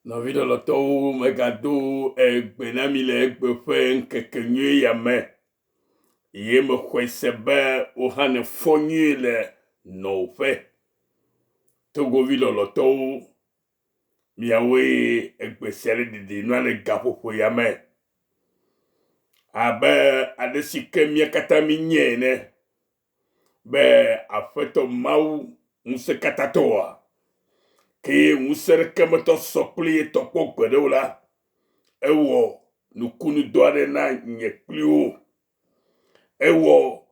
Nɔvi lɔlɔtɔwo megado egbe na mi le egbe ƒe ŋkeke nyui ya me. Ye mexɔe se be wohã ne fɔ nyui le nɔƒe. Togovi lɔlɔtɔwo, miawoe egbe sia le ɖiɖi nua le gaƒoƒo ya me. Abe ale si ke mia katã mi nye ene. Be Aƒetɔ Mawu Ŋusẽkatãtɔa, ke ŋusẽ ɖeke metɔ sɔ kpli ye tɔ kpɔ gbe ɖe o la, ewɔ nukunu dɔ aɖe na nye kpli wo. Ewɔ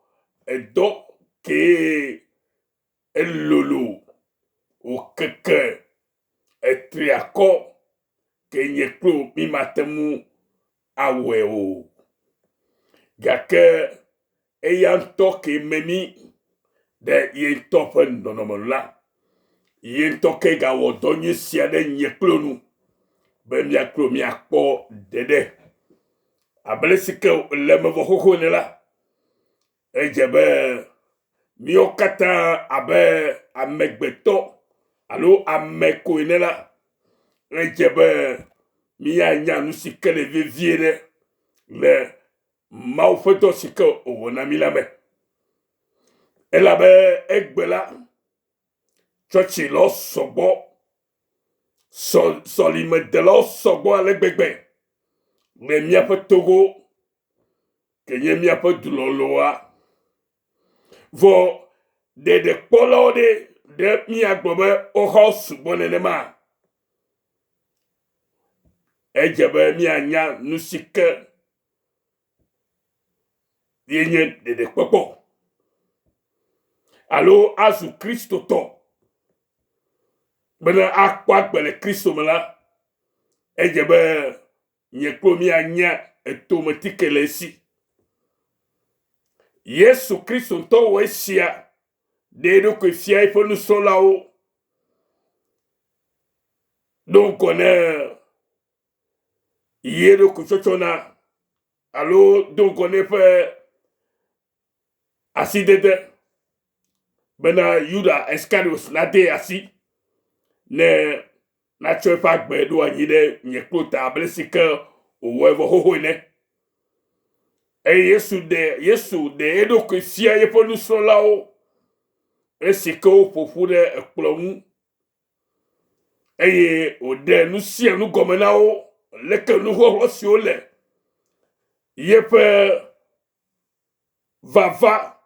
edɔ ke elolo wòkeke etriakɔ ke nye kpli wo mi mate ŋu awɔe o. Gake eya ŋutɔ ke me mi ɖe ye ŋutɔ ƒe nɔnɔme la, ye ŋutɔ ke gawɔ dɔ nyui sia ɖe nye kpli nu be miakpli miakpɔ ɖeɖe. Abe si ke le me vɔ xoxo ne la, edze be míawo katã abe amegbetɔ alo ame koe ne la, edze be míanya nu si ke le vevie ɖe le Mawu ƒe dɔ si ke wòwɔ na mi la me. Elabe egbe la, tsɔtsi lɔ sɔgbɔ, sɔlimedelawo sɔgbɔ ale gbegbe le míaƒe Togo, ke nye míaƒe du lɔlɔa. Vɔ ɖeɖekpɔlawo ɖe míagblɔ be woxa sugbɔ nenema. Edze be míanya nu si ke ye nye ɖeɖekpɔkpɔ alo azu kristotɔ bena akpɔ agbe le Kristo me la, edze be nye kplo mianya etometike le esi. Yesu Kristo ŋutɔ wɔ esia ɖe eɖokui fia eƒe nusrɔ̃lawo ɖo ŋkɔ ne ye ɖokui tsɔtsɔ na alo do ŋkɔ ne ƒe asidede bena Yuda Iscariot nade asi ne natsɔ eƒe agbe ɖo anyi ɖe nye kplo ta abe si ke wòwɔe vɔ xoxo ene. Eye Yesu ɖe eɖokui fia eƒe nusrɔ̃lawo esi ke woƒoƒu ɖe ekplɔ ŋu eye wòɖe nu sia nu gɔme na wo leke nuxɔxɔ siwo le yeƒe vava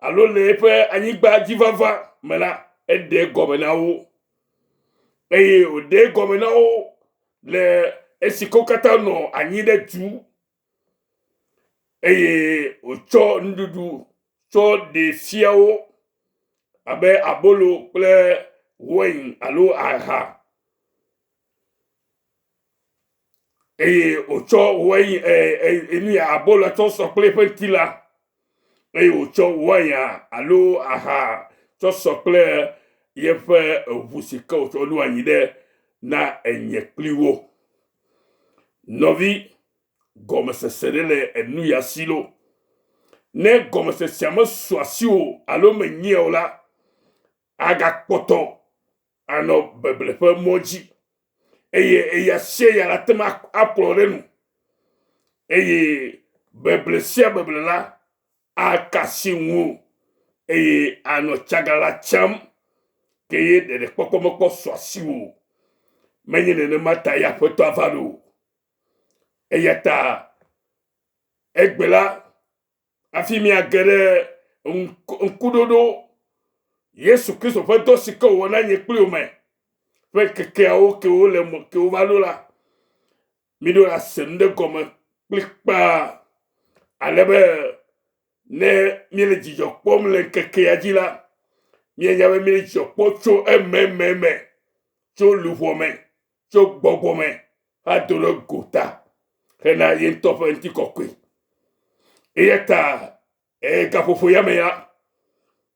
alo le eƒe anyigba dzi vava me la, eɖe gɔme na wo. Eye wòɖe gɔme na wo le esi ke wo katã nɔ anyi ɖe du eye wòtsɔ nuɖuɖu tsɔ ɖe fia wo abe abolo kple wain alo aha. Eye wòtsɔ wain abolo tsɔ sɔ kple eƒe ŋuti la, eye wòtsɔ wain alo aha tsɔ sɔ kple yeƒe eʋu si ke wòtsɔ ɖo anyi ɖe na enye kpli wo. Nɔvi, gɔmesese ɖe le enu ya si lo. Ne gɔmesesea me su asi o alo menyia o la, agakpɔtɔ anɔ beble ƒe mɔ dzi eye eya sia ya la te akplɔ ɖe nu eye beble sia beble la akasi ŋu eye anɔ tsagala tsam ke ye ɖeɖekpɔkpɔ mekpɔ su asi o. Menye nenema ta ya Aƒetɔ ava ɖo. Eya ta egbe la, afi miage ɖe ŋkuɖoɖo Yesu Kristo ƒe dɔ si ke wòwɔ na nye kpli wo me ƒe kekeawo ke wova ɖo la, mi ɖo ase nu ɖe gɔme kplikpaa alebe ne míele dzidzɔ kpɔm le ŋkekea dzi la, mienya be míele dzidzɔ kpɔ tso ememe, tso luʋɔ me, tso gbɔgbɔ me ado ɖe gota hena ye ŋutɔ ƒe ŋutikɔkɔe. Eya ta gaƒoƒo ya me ya,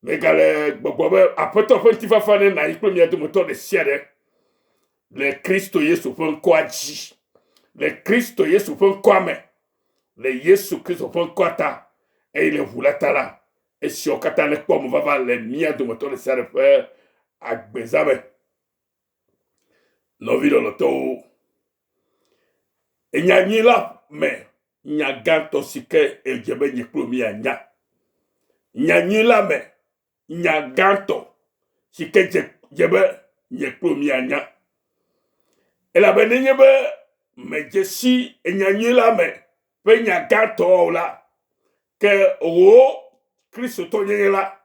megale gbɔgblɔ be Aƒetɔ ƒe ŋutifafa nenɔ anyi kple mia dometɔ ɖe sia ɖe le Kristo Yesu ƒe ŋkɔa dzi, le Kristo Yesu ƒe ŋkɔa me, le Yesu Kristo ƒe ŋkɔa ta eye le ʋu la ta la, esiawo katã ne kpɔ mevava le mia dometɔ ɖe sia ɖe ƒe agbeza me. Nɔvi lɔlɔtɔ enyanyui la me nyagãtɔ si ke edze be nye kplo mi anya. Nyanyui la me nyagãtɔ si ke dze be nye kplo mi anya. Elabena nye be medze si enyanyui la me be nyagãtɔ la ke wo Kristo nyenye la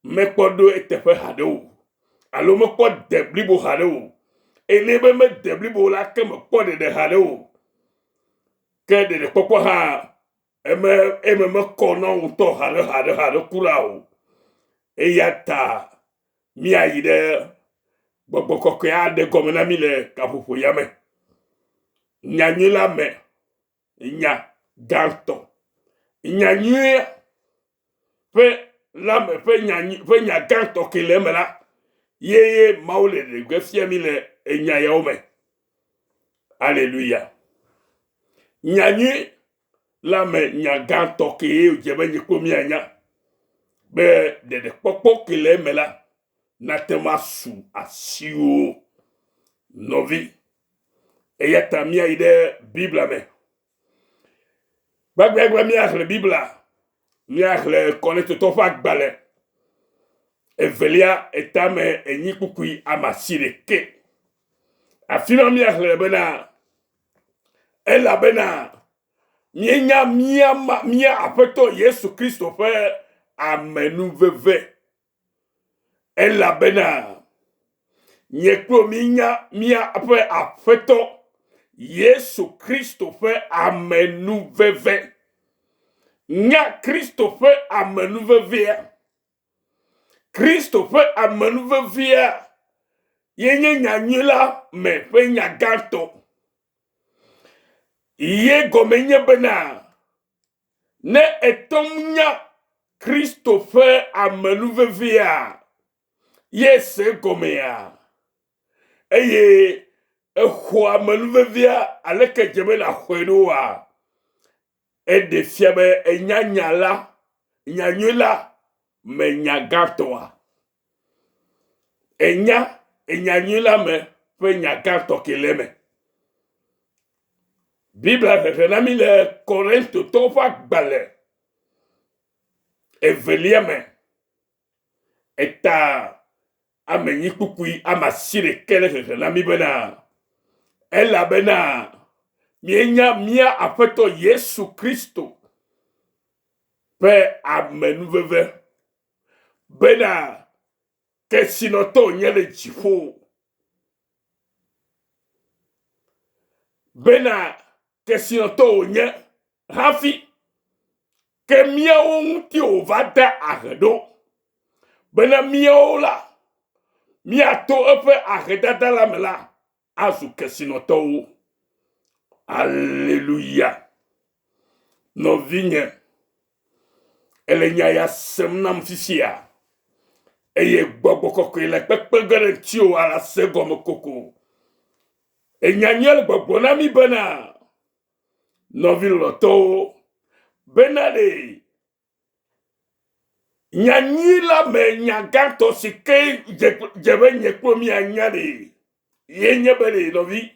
mekpɔ ɖo eteƒe haɖe o alo mekpɔ de blibo haɖe o. Ene be me de blibo la ke mekpɔ ɖeɖe haɖe o. Ke ɖeɖe kpɔkpɔ hã eme mekɔ na ŋutɔ haɖe kura o. Eya ta miayi ɖe gbɔgbɔ kɔkɔe aɖe gɔme na mi le gaƒoƒo ya me. Nyanyui la me nya gãtɔ. Nyanyui ƒe nya gãtɔ ke le eme la ye Mawu le ɖegbe fia mi le enya yawo me. Alléluia. Nyanyui la me nya gãtɔ ke ye dze be nye kplo mi anya be ɖeɖe kpɔkpɔ ke le eme la nate ma su asiwo. Nɔvi eya ta miayi ɖe Biblia me. Gbagbe miaxle Biblia miaxle Kɔrintetɔ ƒe agbalẽ evelia etame enyi kpukui amasi ɖeke. Afi ma miaxle bena elabena mienya mia Aƒetɔ Yesu Kristo ƒe amenuveve. Elabena nye kplo minya miaƒe Aƒetɔ Yesu Kristo ƒe amenuveve. Nya Kristo ƒe amenuvevea. Kristo ƒe amenuvevea yenye nyanyui la me ƒe nya gãtɔ. Ye gɔme nye bena ne etɔm nya Kristo ƒe amenuvevea ye se gɔmea eye exɔ amenuvevea aleke dze be la xɔe ɖoa eɖe fia be enya la nyanyui la me nya gãtɔa. Enya enyanyui la me ƒe nya gãtɔ ke le me. Biblia xexe na mi le Kɔrintotɔwo ƒe agbalẽ evelia me eta amenyi kpukui amasi ɖeke le xexe na mi bena elabena mienya mia Aƒetɔ Yesu Kristo ƒe amenuveve bena kesinɔtɔ nye le dziƒo. Bena kesinɔtɔ wonye hafi ke miawo ŋuti wòva da ahe ɖo. Bena miawo la miato eƒe ahedada la me la azu kesinɔtɔwo. Alléluia. Nɔvinye ele nya ya sem nam fifia eye gbɔgbɔ kɔkɔe le kpekpe ge ɖe ŋutiwo ala se gɔme koko. Enyanyui le gbɔgblɔ na mi bena nɔvi lɔlɔtɔwo bena ɖe nyanyui la me nya gãtɔ si ke dze be nye kplo mi anya ɖe ye nye be ɖe nɔvi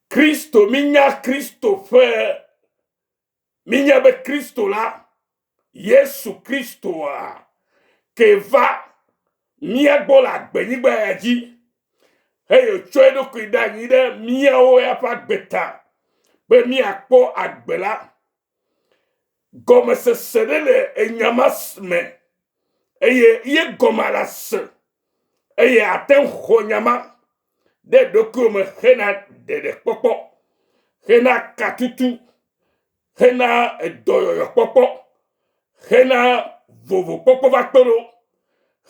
Kristo minya Kristo ƒe minya be Kristo la Yesu Kristoa ke va mia gbɔ le agbenyigba ya dzi eye tsɔ eɖokui ɖe anyi ɖe miawo ya ƒe agbeta be miakpɔ agbe la. Gɔmesese ɖe le enyama me eye ye gɔma la se eye ate xɔ nyama ɖe ɖokuiwo me hena ɖeɖe kpɔkpɔ, hena katutu, hena edɔyɔyɔ kpɔkpɔ, hena vovo kpɔkpɔ va kpe ɖo,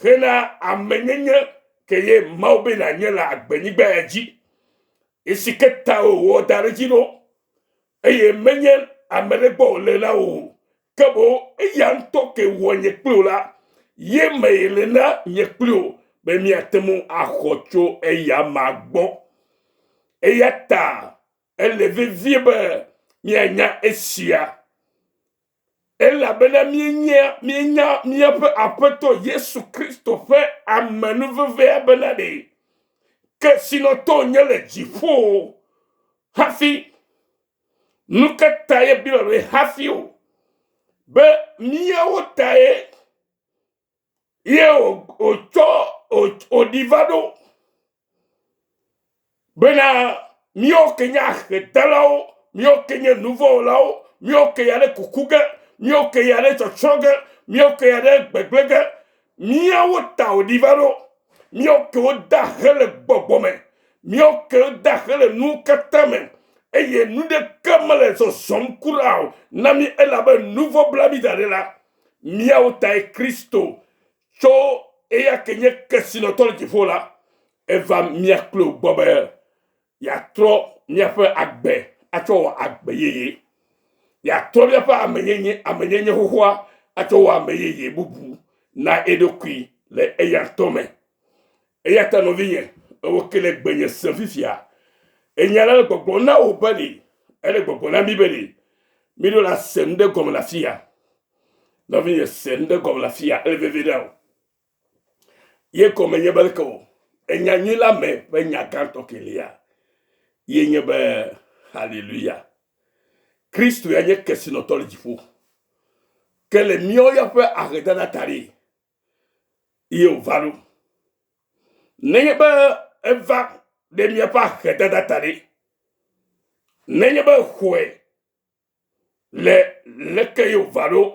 hena amenyenye ke ye Mawu be nanye le agbenyigba ya dzi. Esi ke ta wòwɔ da ɖe dzi ɖo eye menye ame ɖe gbɔ wòle la o ke bo eya ŋutɔ ke wɔ nye kpli la ye me yele na nye kpli be miate ŋu axɔ tso eya ma gbɔ. Eya ta ele vevie be mianya esia. Elabena mienya miaƒe Aƒetɔ Yesu Kristo ƒe amenuvevea bena ɖe que sinoto nye le jifo hafi nuka taye bilore hafi o be miya o taye ye o divado bena mio kenya hetalo mio kenya nouveau lao mio ke yale kukuga mio ke yale chochoga mio ke yale gbegblege mia o ta o divado mio ke o da hele gbobome mio ke o da hele nu katame eye nu de kamale so somkurao nami elabe nouveau blabidare la mia o ta e Kristo cho eya kenye kesinotol kifola eva mia klo bobe ya tro mia fe agbe acho agbe yeye ya tro mia fe amenyenye hohoa acho ameyeye bubu na edokui le eya tome eya tanovinye o kele gbenye sefifia enyala le gbogbo na obali ele gbogbo na bibeli mido la sende comme la fia novinye sende comme la fia ele vevedao ye comme ye balko enyanyi la me pe nyakanto kelia ye nyebe hallelujah Kristo ya nye kesinotol jifo que le mio ya pe arrêter d'atari yo valu nyebe eva de mia pa arrêter d'atari nyebe khwe le ke yo valu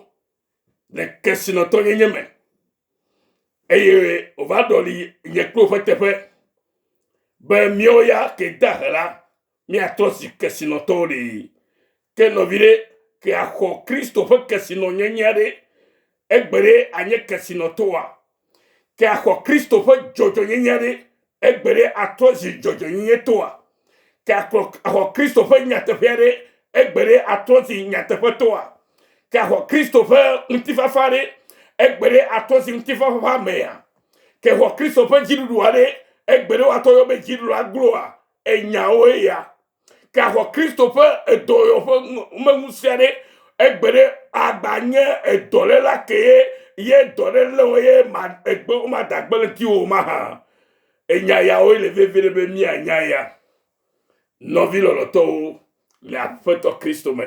le kesinotol nyeme eye o va doli nye klo fetefe be mio ya ke dahela mi atosi kesinotoli ke novire ke akho Kristo fe kesino nyenyade egbere anye kesinotoa ke akho Kristo fe jojo nyenyade egbere atosi jojo nyetoa ke akho Kristo fe nyatefere egbere atosi nyatefetoa ke akho Kristo fe untifafare egbere atosi untifafamea ke akho Kristo fe jiruduare egbere atoyo be jiru agloa enyaoe ya ke akho Kristo fe edoyo fe umengusiare egbere agbanye edole la ke ye dole le ye ma egbe o ma dagbele ti o ma ha enyaya o le vevere be mi anyaya no vi loloto le afeto Kristo me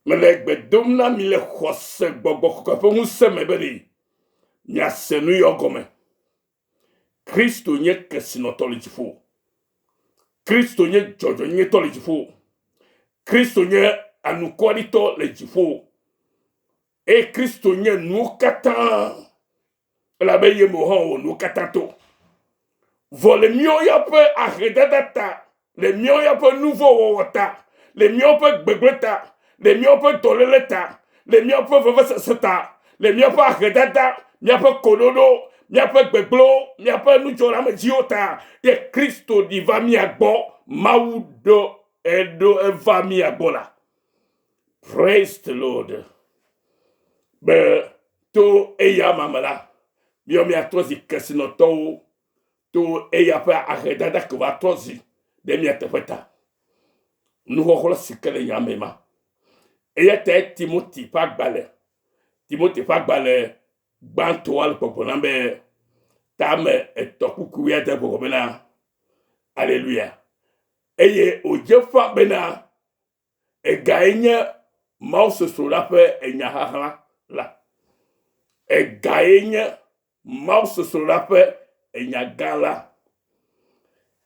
le egbe domna mi le khose gbogbo ko fe unse me beri mi asenu yogome Kristo nye kesinotoli jifo Kristo nye jojo nye toli jifo Kristo nye anukwalito le jifo e Kristo nye nukata la beye mohan nukata to vole mio ya pe arredadata le mio ya pe nouveau wota le mio pe gbegbeta le mio pe toleleta le mio pe veveseta le mio pe arredada mio pe kododo mia pe gbeglo mia pe nuchora mejiota de Kristo di va mi agbo maudo edo eva mi agbola. Praise the Lord. Be to eya mamala mio mi atozi kesinoto to eya pa arredada ko va tozi de mi atefeta nu hola sikele yamema eya te Timothy pa gbale gbanto al popona be tame etokuku ya de bobena hallelujah eye ojefa bena egaenye mouse sura pe enya haha la egaenye mouse sura pe enya gala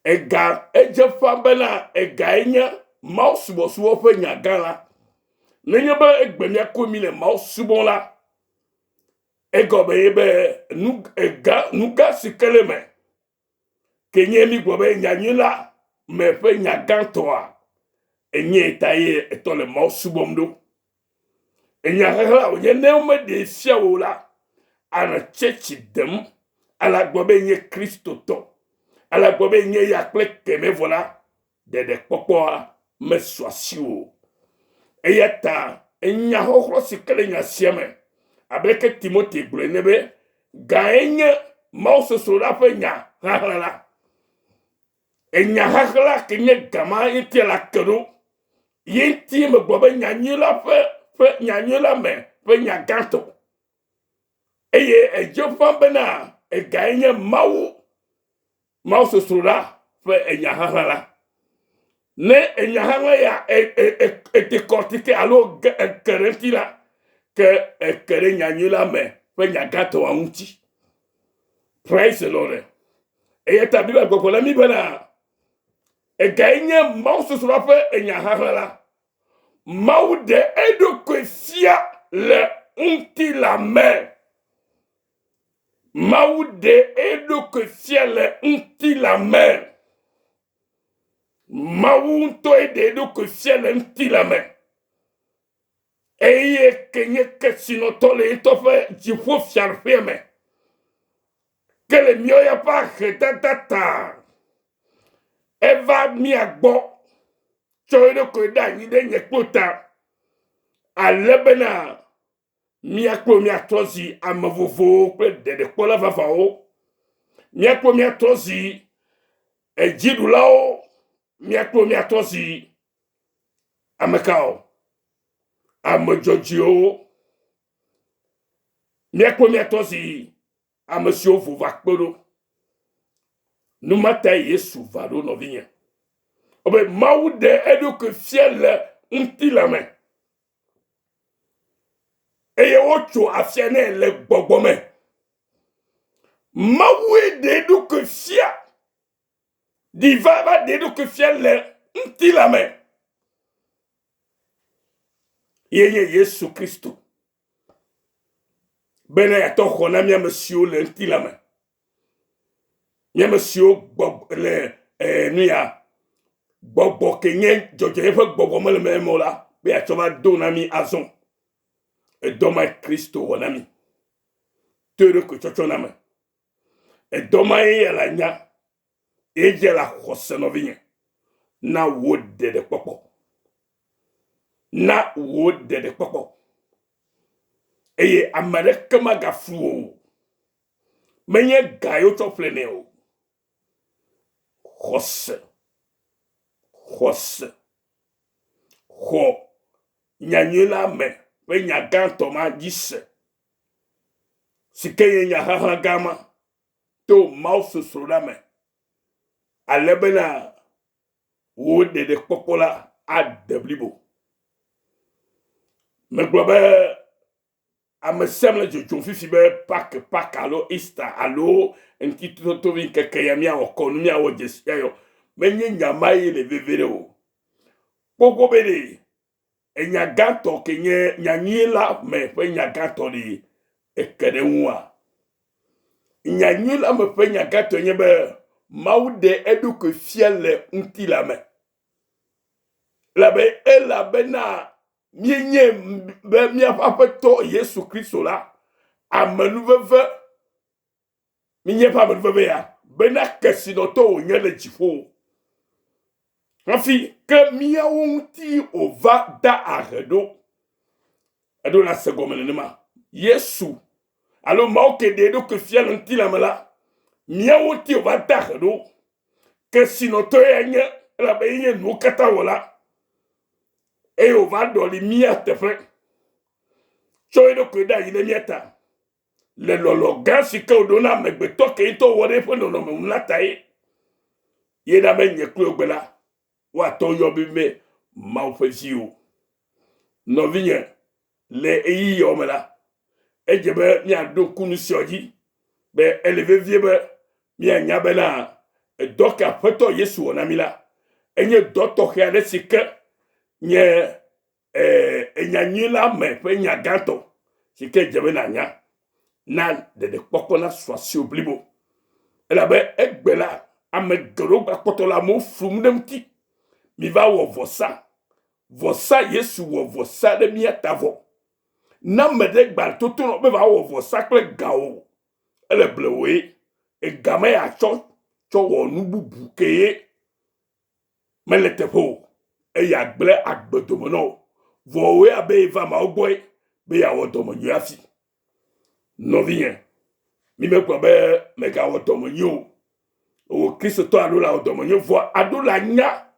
ega ejefa bena egaenye mouse bosuo pe enya gala nenye be egbemia komi le mouse bon la egobe ebe nuga sikele me kenye mi gobe nyanyila me fe nyagantoa enye taye etole mausubomdo enya hela onye neume de siawola ana chechi dem ala gobe nye Kristo to ala gobe nye yakle keme vola de popo me swasiwo eyata enya hohro sikele nya sieme abreke Timothy brenebe gaenye mauso sura pe nya halala enya hakla kenye gama yiti la kedo yiti me gobe nyanyila fe nyanyila me fe nyaganto eye ejofa bena e gaenye mawu Mao se sera fait enyahara ne enyahara ya décortiqué alors kerenti la que kere nyanyula me fait nyagato wa unti. Praise the Lord. Et ta Bible ko la mi bana e gagne Mao se sera fait enyahara Mao de edo kwefia le unti la mer. Maude edo que fiel unti la mer. Maunto edo que fiel unti la mer. Eye kenye que sinotole etofe jifo fiar firme. Que le mio ya pa tata. Eva mi agbo. Choido que da ni de nyekota. Alebena. Miaklo miatozi amavovo de kola vavao. Miaklo miatozi ejidulao. Miaklo miatozi amekao. Amejojio. Miaklo miatozi amesio vuvakpodo. Numata yesu vado no vinye. Obe maude edo que fiel unti la main. Eye ocho afiane le gbogome. Mawe dedo que fia. Divava dedo que fia le unti la main. Yeye Yesu Christo. Bene yato kona mia monsieur le unti la main. Mia monsieur le nuya. Bobo kenye jojo yefe gbogome le memola. Be atova donami azon. Et doma Christo wanami. Tere que chochoname. Et doma e la nya. Eje la khose no vinye. Na wode de popo. Na wode de popo. Eye Amerika magafu. Menye gayo choflene o. Khose. Khose. Kho. Nyanyela me. We nyaganto ma disse. Sikeye nyahaha gama. To mouse surame. Alebena. Wode de popola. Adeblibo. Me globe. Amesemle jojo fifi be pak alo ista alo. Enki toto vin kekeyamia okonumia o jesia yo. Menye nyamaye le vevere o. Poko bede. Enyagato kenye nyanyila me fe nyagato di ekerewa. Nyanyila me fe nyagato nyebe maude edu que fiel unti la me. Labe elabe na mienye be mia papeto Yesu Christo la amenuveve minye pa amenuveve ya bena kesinoto onye le jifo. Afi que mia unti ova da aredo. Edo la segomenema. Yesu. Alors mauke de do que fiel unti la mela. Mia unti ova da aredo. Que sinoto yenye la be yenye no kata wala. E ova do li mia tefe. Choido que da yine mieta. Le lolo gansi ke odona megbeto ke ito wore po no me unlata e. Yeda menye klo gbela. Wato yobime maufezio. No vinye le eyi yomela. Ejebe mi ado kunu sioji. Be eleve viebe mi anyabe na doka peto Yesu onamila. Enye doto khale sike nye enyanyila me pe nyagato. Sike jebe na nya. Na de pokona swasi oblibo. Elabe egbela amegero bakotola mo flumdemti. Mi va wo vosa. Vosa Yesu wo vosa de mi atavo. Na mede gbal toto no be va wo vosa kle gao. Ele blewe. E game ya cho wo nububu keye. Mele tepo. E ya gle agbedomo no. Vowe abe eva ma ogboy. Be ya wo domo nyo afi. No vien. Mi me kwa be me ga wo domo nyo. O Kristo to adola wo domo nyo. Vo adola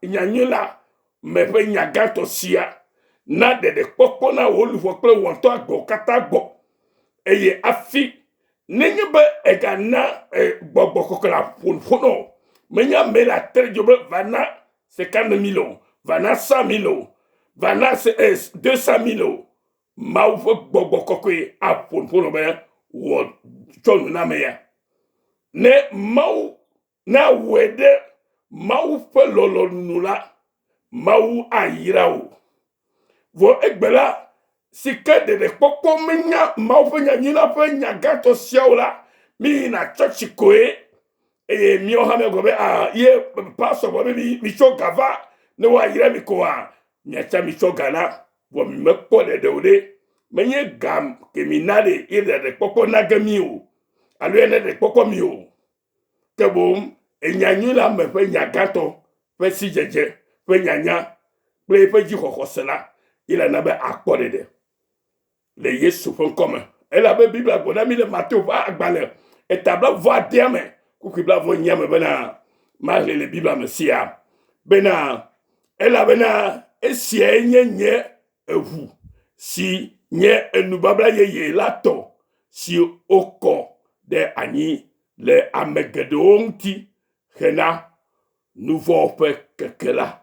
nyanyela mepe nyagato sia na de popo na oluwo pe wonto agbo kata gbo eye afi nenye be ega na gbogbo kokola fonfono menya me la tere jobe vana 50 000 vana 100 000 vana 200 000 mau fo gbogbo kokwe a pon be wo chonu na me ya ne mau na wede mau fe lolo nula mau ayirawo vo egbela sika de poko menya mau fe nyina fe nyagato siaula mi na church koe e mi o ha me gobe ye pastor bo mi cho gava ne wa yira mi ko a nyacha mi cho gana vo mi me ko de ode menye gam ke mi nade ide de poko nagami o alu ene de poko mi o ke bom enyanyi la me fe nyagato fe si jeje fe nyanya ple fe ji kokosela ila na be akpode de le Yesu fon comme elle avait bible agoda mi le Matthieu va agbale et tabla voix diame ku ki bla vo nyame bena ma le bible mesia bena elle avait na esie nyenye evu si nye enubabla ye lato si oko de ani le amegedonti hena nouveau pe kekela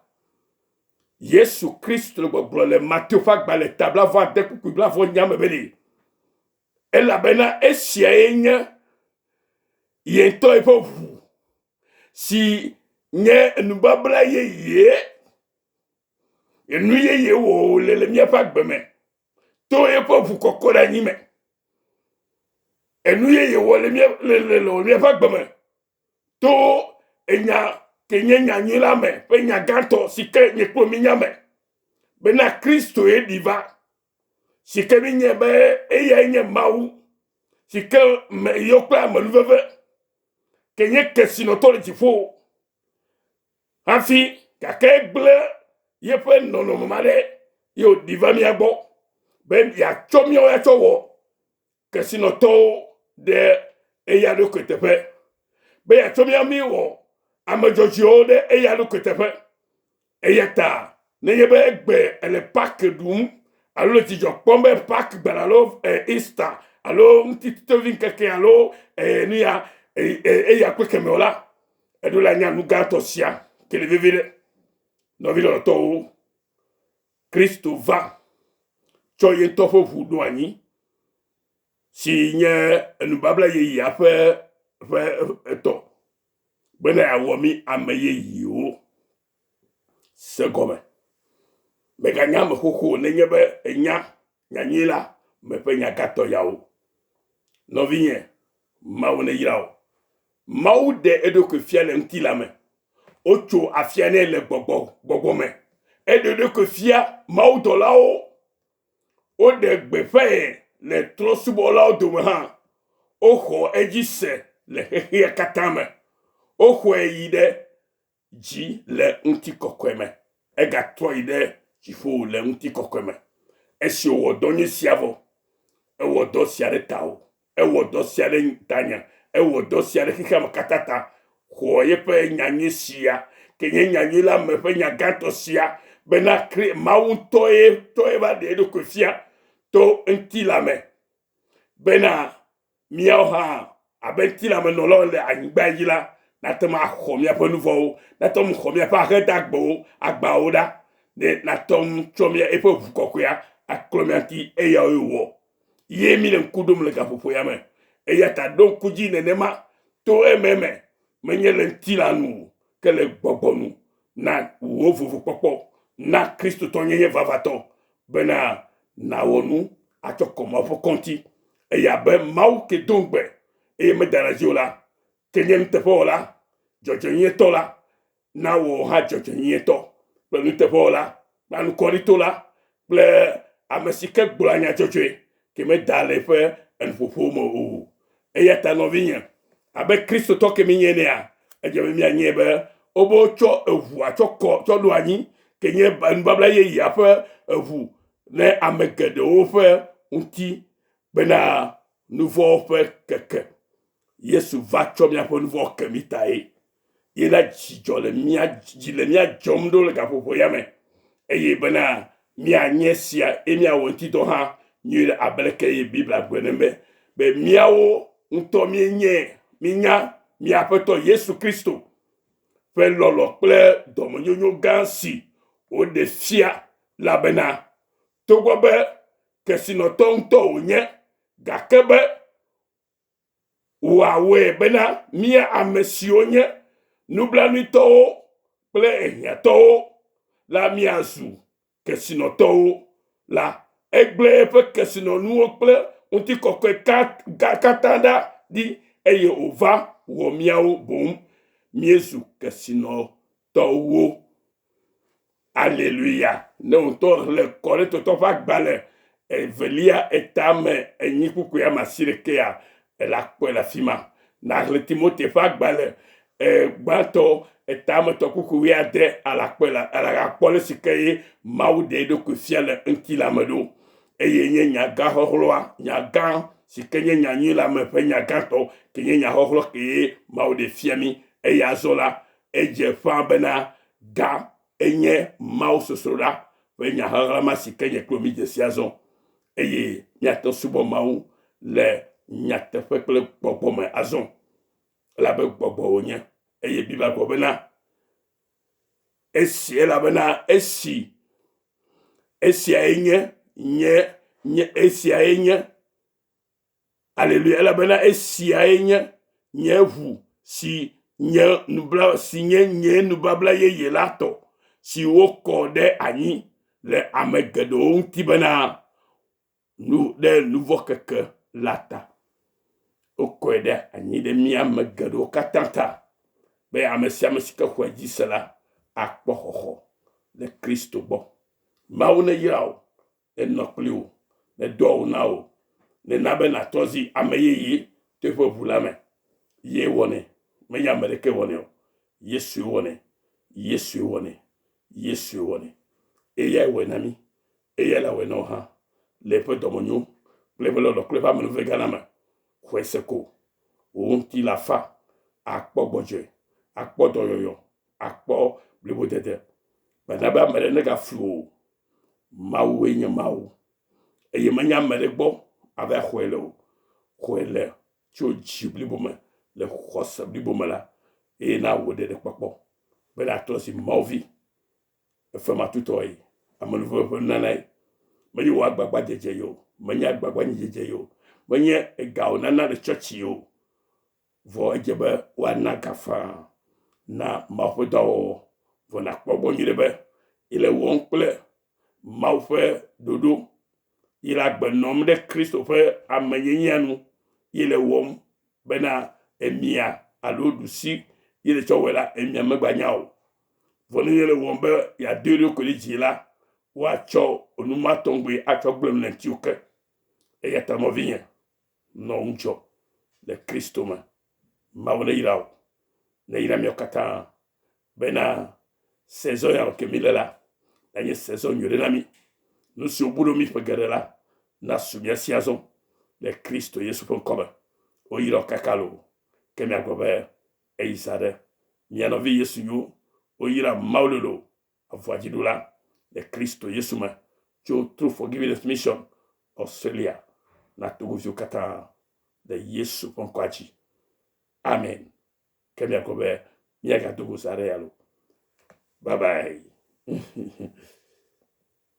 Yesu Christ le boblo le Matthieu fa gba le tabla va de ku bla vo nyame beli ela bena esienye yento epo si nye enubabla ye enu ye wo le mia fa gbeme to epo fu kokora nyime enu ye wo le mia fa gbeme to enya kenye nyanyila me pe nya ganto sike nye ko mi nyame bena Kristo e diva sike mi nye be eya nye mau sike me yokla maluveve kenye kesino tole tifo afi kakegble ye pe nono mare yo diva mi agbo ben ya chomio ya chowo kesino to de eya do ketepe be ya chomio mi wo amajojo de eya do ketepe eyata ne yebe egbe ele pak dum alo ti jo pombe pak balalo Easter alo mtito vinkeke alo ni ya eya kwekemeola edola nya nugato sia kele vivire no vilo to Kristo va choye tofo vudo ani si nye enubabla ye ya fe to bena ya womi ameye yo segome me ganya me koko ne nyebe enya nyanyila me pe nya gato yawo no vinye mawo ne yirawo mawo de edo ke fiale ntila me ocho afiane le gbogbo me edo ke fia mawo do lawo o de gbefe le trosubo lawo do me ha oho ejise le hehe katame oho eyide ji le nti kokweme ega toide jifo le nti kokweme esi wodonye siavo ewodo siare tao ewodo siare tanya ewodo siare hikam katata hoye pe nyanye sia kenye nyanye la me pe nyagato sia bena kre toye ba de do kofia to nti la me bena miaha abenti la me no lo le angba yila natoma khomia pa nouveau natom khomia pa redagbo agbaoda de natom chomia epo vukokuya aklomianti eya ewo yemi le kudum le gapopo ya me eya ta don kuji nenema to ememe menye le ntila nu ke le gbogbonu na wo vuvu popo na Kristo tonye vavato bena na wonu atokoma po konti eya be mau ke dongbe e me darajiola kenye mtepola jojo nyetola na wo ha jojo nyeto ple nutepola na nukoritola ple amesike gbulanya jojo ke me dale fe enfofu mo o eyata novinya abe Kristo to ke minyenea ejeme mi anyebe obo cho evu achoko to do anyi kenye babla ye ya fe evu ne amegede o fe unti bena nouveau fe keke Yesu va chomia po nouveau kemitae yela jijo le mia jomdo le gapopo yame eye bena mia nyesia emia wonti do ha nyele abeleke ye bible agwenembe be miawo unto mienye minya mia peto Yesu Kristo ƒe lɔlɔ kple dɔmenyonyo gã si woɖe fia la bena togbɔ be kesinɔtɔ ŋutɔ wònye gake be wòawɔe bena mía ame siwo nye nublanuitɔwo kple ehiãtɔwo la míazu kesinɔtɔwo la egblẽ eƒe kesinɔnuwo kple ŋutikɔkɔe katã ɖa ɖi eye wòva wɔ míawo boŋ míezu kesinɔtɔwo. Alléluia. Ne ŋutɔ le Kɔrintotɔ ƒe agbalẽ evelia etame enyi kuku ya masi ɖekea la kpɔe le afi ma. Naxlẽ Timote ƒe agbalẽ gbãtɔ etametɔ kuku 10 alakpɔ le sike ye Mawu ɖe eɖokui fia le eŋuti la me ɖo eye nye nyagã xɔxlɔa nyagã sike nye nyanyui la me ƒe nyagãtɔ ke nye nyaxɔxlɔ ke ye Mawu ɖe fia mi eye azɔ la edze ƒã bena gã enye Mawu sosroɖa ƒe nyaxaxlãma sike nye kplo mi dzesi azɔ eye míatɔ subɔ Mawu le nyateƒe kple gbɔgbɔ me azɔ elabe gbɔgbɔ wònye eye Biblia gblɔ bena esi elabena esiae nye esiae nye Alléluia elabena esiae nye nye ʋu si nye nubabla yeye la tɔ si wokɔ ɖe anyi le ame geɖewo ŋuti bena ɖe nuvɔ keke la ta. Wokɔe ɖe anyi ɖe mía ame geɖewo katã ta be ame sia ame si ke xɔe dzi se la akpɔ xɔxɔ le Kristo gbɔ. Mawu ne yra wo, enɔ kpli wo, ne dɔ wo na wo, ne na be nàtrɔ zi ame yeye to eƒe ʋu la me. Ye wɔnɛ, menye ame ɖeke wɔnɛ o. Yesu wɔnɛ, Yesu wɔnɛ, Yesu wɔnɛ. Eyae wɔe na mi, eyae la wɔe na wo hã le eƒe dɔmenyo kple eƒe lɔlɔ kple eƒe amenuve gã la me. Xɔe se ko, wo ŋuti la fa, akpɔ gbɔdzɔe, akpɔ dɔyɔyɔ, akpɔ blibodede. Bena be ame ɖe ne gaflu o, Mawue nye Mawu eye menye ame ɖe gbɔ ava xɔe le o. Xɔe le tso dzi blibo me le xɔse blibo me la eye na wo ɖeɖekpɔkpɔ be nàtrɔ zi Mawuvi efematutɔe amenuve ƒe nanae. Menye wò agbagba dzedze yi o, menye agbagba nyidzedze yi o, menye ega wònana le tsɔtsi o, vɔ edze be woana gafã na Mawu ƒe dɔwɔwɔ vɔ nàkpɔ gbɔ nyuie be ile wɔm kple Mawu ƒe ɖoɖo ile agbe nɔm ɖe Kristo ƒe amenyenyea nu ile wɔm bena emia alo ɖusi ile tsɔ wɔe la emia megbanya o vɔ ne ile wɔm be yeado eɖokui ɖe dzi la woatsɔ onumatɔŋgbe atsɔ gblem le ŋutiwo ke. Eya ta nɔvinye nɔ ŋudzɔ le Kristo me. Mawu ne yra wo, ne yra míawo katã bena saison ya ke mi le la enye saison nyui ɖe na mi. Nu siwo bu ɖo mi ƒe geɖe la nasu mía si azɔ le Kristo Yesu ƒe ŋkɔ me. Woyra wo kaka lo ke miagblɔ be eyi sa ɖe mia nɔvi Yesu yiwo woyra Mawu lolo avɔadziɖula le Kristo Yesu me tso True Forgiveness Mission Australia na togoviwo katã le Yesu ƒe ŋkɔa dzi. Amen. Ke miagblɔ be miagadogo sa ɖe ya lo. Bye bye.